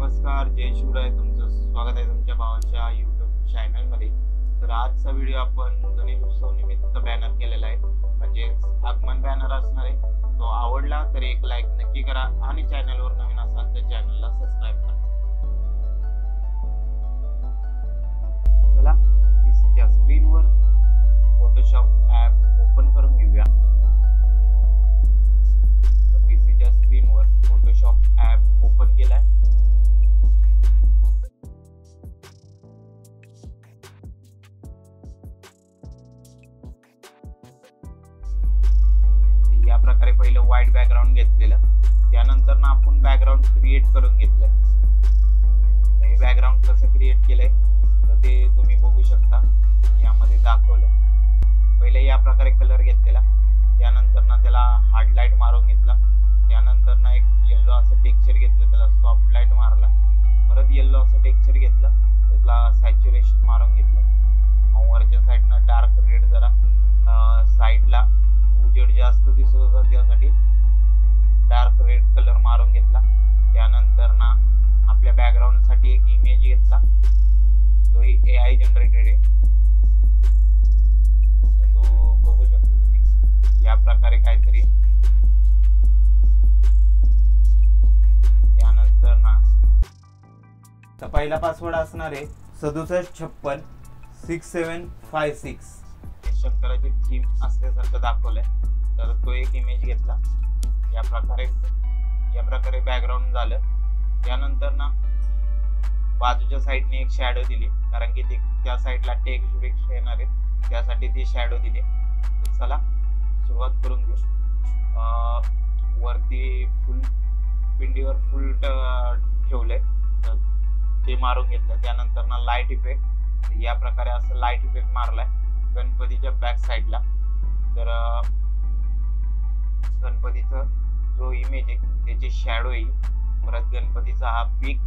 नमस्कार, जय शिवराय. तुमचं स्वागत आहे तुमच्या भावाच्या YouTube चॅनलमध्ये. तर आजचा व्हिडिओ आपण गणेश उत्सव निमित्त बॅनर केलेला आहे, म्हणजे आगमन बॅनर असणार आहे. तो आवडला तर एक लाईक नक्की करा आणि चॅनलवर नवीन असाल तर चॅनलला सबस्क्राईब करा. चला पीसीच्या स्क्रीनवर फोटोशॉप ॲप ओपन करून घेऊया. तर पीसीच्या स्क्रीनवर फोटोशॉप ॲप ओपन केलाय. या प्रकारे पहिलं व्हाईट बॅकग्राऊंड घेतलेलं, त्यानंतर ना आपण बॅकग्राऊंड क्रिएट करून घेतलंय. हे बॅकग्राऊंड कसं क्रिएट केलंय तर ते तुम्ही बघू शकता, यामध्ये दाखवलं. पहिले या प्रकारे कलर घेतलेला, त्यानंतर ना त्याला हार्ड लाईट मारून घेतला, त्यानंतर ना एक येल्लो असं टेक्स्चर घेतलं, त्याला सॉफ्ट लाईट मारला, परत येल्लो असं टेक्स्चर घेतलं, त्याला सॅच्युरेशन मारून घेतलं. वरच्या साईडनं डार्क रेड जरा साईडला उजेड जास्त दिसत होता त्यासाठी डार्क रेड कलर मारून घेतला. त्यानंतर ना आपल्या बॅकग्राऊंड साठी एक इमेज घेतला, तो AI जनरेटेड आहे. तो बघू शकता तुम्ही या प्रकारे काहीतरी. त्यानंतर ना पहिला पासवर्ड असणार आहे 67566756. शंकराची थीम असल्यासारखं दाखवलंय. तर तो एक इमेज घेतला, या प्रकारे बॅकग्राऊंड झालं. त्यानंतर ना बाजूच्या साईडने एक शॅडो दिली, कारण की त्या साईडला टेक्स्ट येणार आहे, त्यासाठी ती शॅडो दिली. चला सुरुवात करून घेऊ. वरती फुल पिंडीवर फुल ठेवलंय, तर ते मारून घेतलं. त्यानंतर ना लाईट इफेक्ट, या प्रकारे असं लाईट इफेक्ट मारलाय गणपतीच्या बॅक साईडला. तर गणपतीचा जो इमेज आहे त्याची शॅडो येईल. परत गणपतीचा हा पीक,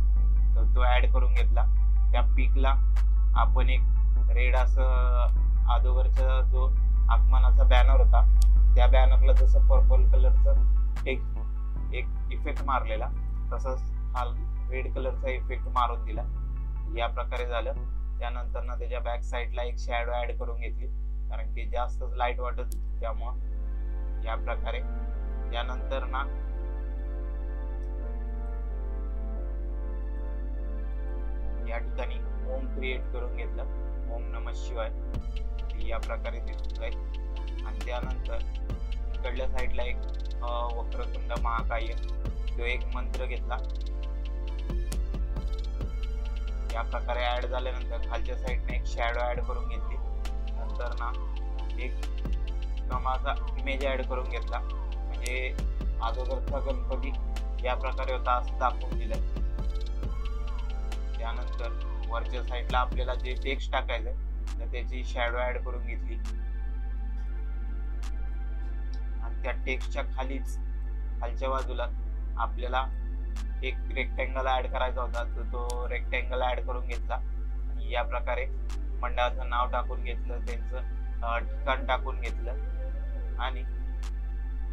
तर तो ऍड करून घेतला. त्या पीकला आपण एक रेड असं अगोदरचा जो आगमनाचा बॅनर होता त्या बॅनरला जसं पर्पल कलरचं एक इफेक्ट मारलेला, तसंच हा रेड कलरचा इफेक्ट मारून दिला. या प्रकारे झालं. त्यानंतर ना त्याच्या बॅक साईडला एक शॅडो ऍड करून घेतली, कारण की जास्तच लाईट वाटत होती त्यामुळं. या प्रकारे. त्यानंतर ना या ठिकाणी ओम क्रिएट करून घेतलं, ओम नमः शिवाय, या प्रकारे दिसत जाईल. आणि त्यानंतर इकडल्या साईडला एक वक्रतुंड महाकाय, तो एक मंत्र घेतला. या प्रकारे ऍड झाल्यानंतर खालच्या साईडने एक शॅडो ऍड करून घेतली. नंतर ना एक कमाचा इमेज ऍड करून घेतला, म्हणजे अगोदरचा गणपती या प्रकारे होता असं दाखवून दिलं. त्यानंतर वरच्या साईडला आपल्याला जे टेक्स्ट टाकायचंय तर त्याची शॅडो ऍड करून घेतली. आणि त्या टेक्स्टच्या खालच्या बाजूला आपल्याला एक रेक्टँगल ऍड करायचा होता, तर तो रेक्टँगल ऍड करून घेतला. आणि या प्रकारे मंडळाचं नाव टाकून घेतलं, त्यांचं ठिकाण टाकून घेतलं आणि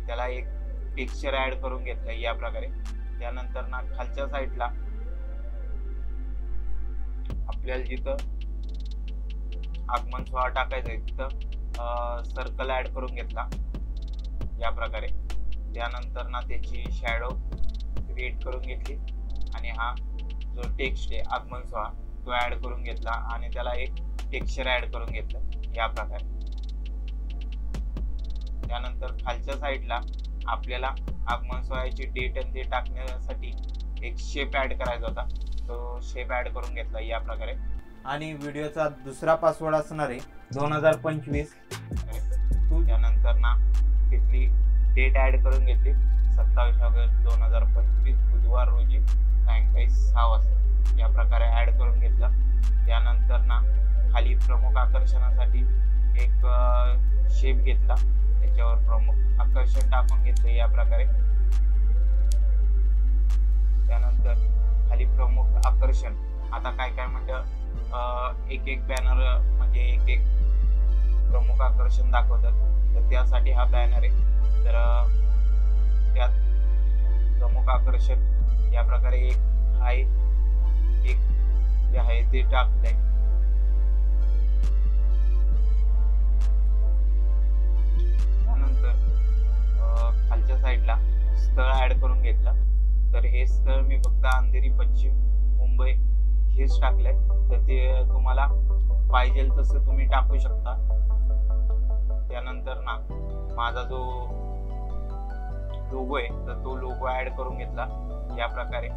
त्याला एक टेक्स्चर ऍड करून घेतलं या प्रकारे. त्यानंतर ना खालच्या साईडला आपल्याला जिथं आगमन सोहळा टाकायचा आहे तिथं सर्कल ऍड करून घेतला या प्रकारे. त्यानंतर ना त्याची शॅडो क्रिएट करून घेतली आणि हा जो टेक्स्ट आहे आगमन सोहळा तो ऍड करून घेतला आणि त्याला एक टेक्स्चर ऍड करून घेतलं या प्रकारे. त्यानंतर खालच्या साईडला आपल्याला आगमन सोहळ्याची डेट आणि ते टाकण्यासाठी एक शेप ऍड करायचा होता, तो शेप ऍड करून घेतला या प्रकारे. आणि व्हिडिओचा दुसरा पासवर्ड असणार आहे 2025. त्यानंतर ना तिथली डेट ऍड करून घेतली, 27 ऑगस्ट 2025 बुधवार रोजी सायंकाळी 6 वाजता, या प्रकारे ऍड करून घेतलं. त्यानंतर ना खाली प्रमुख आकर्षणासाठी एक शेप घेतला, त्याच्यावर प्रमुख आकर्षण टाकून घेतले या प्रकारे. त्यानंतर खाली प्रमुख आकर्षण, आता काय काय म्हणतं एक बॅनर म्हणजे एक प्रमुख आकर्षण दाखवतात, तर त्यासाठी हा बॅनर आहे. तर त्यात प्रमुख आकर्षण या प्रकारे एक आहे एक जे आहे ते टाकलंय. त्यानंतर खालच्या साईडला स्थळ ऍड करून घेतलं. तर हे स्थळ मी फक्त अंधेरी पश्चिम मुंबई हेच टाकलंय. तर ते तुम्हाला पाहिजे तसं तुम्ही टाकू शकता. त्यानंतर ना माझा जो लोगो आहे तर तो लोगो ऍड करून घेतला या प्रकारे.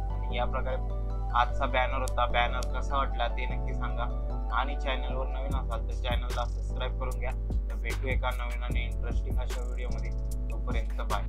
आणि या प्रकारे आजचा बॅनर होता. बॅनर कसा वाटला ते नक्की सांगा. आणि चॅनलवर नवीन असाल तर चॅनलला सबस्क्राईब करून घ्या. तर भेटू एका नवीन आणि इंटरेस्टिंग अशा व्हिडिओमध्ये. तोपर्यंत बाय.